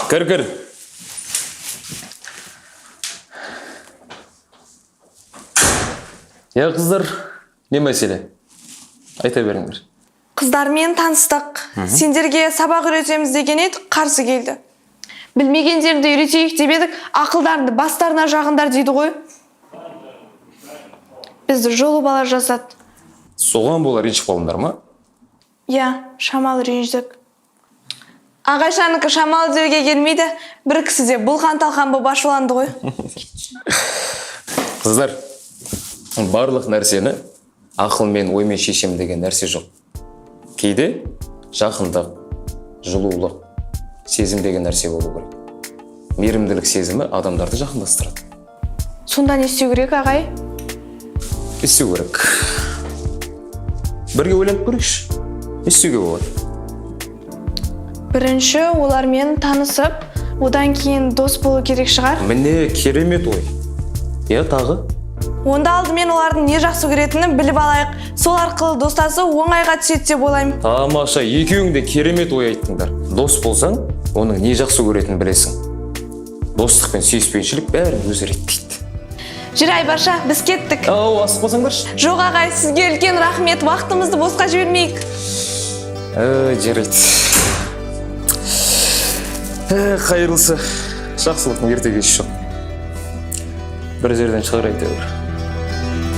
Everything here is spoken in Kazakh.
Кір. Я қыздар, не мәселе? Айта беріңдер. Қыздармен таныстық. Сендерге сабақ үйретеміз деген еді, қарсы келді. Білмегендерді үйретейік деп едік, ақылдарыңды бастарына жағындар дейді ғой. Бізді жолы бала жасады. Соған болар ренжіп қалыңдар ма? Шамалы ренждік. Ағайшаныкі шамалы деуге келмейді, бір кісі де бұлқан-талқан боп ашуланды ғой. Қыздар, барлық нәрсені ақылмен, оймен шешем деген нәрсе жоқ. Кейде жақындық, жылулық, сезім деген нәрсе болу керек. Мейірімділік сезімі адамдарды жақындастырады. Сонда не істеу керек, ағай? Не істеу керек? Бірге ойланып көрейікші. Не істеуге болады? Бірінші, олармен танысып, одан кейін дос болу керек шығар. Міне, керемет ой. Тағы? Онда алдымен олардың не жақсы көретінін біліп алайық. Сол арқылы достасу оңайға түседі деп ойлаймын. Тамаша, екеуің де керемет ой айттыңдар. Дос болсаң, оның не жақсы көретінін білесің. Достық пен сүйіспеншілік бәрін өзі реттейді. Жүр Айбарша, біз кеттік. Асып қалсаңдаршы. Жоқ ағай, сізге үлкен рахмет, вақытымызды босқа жібермейік. Жарайды. Қайырлысы, жақсылықтың ертегі жоқ. Бір жерден шығар әйтеуір.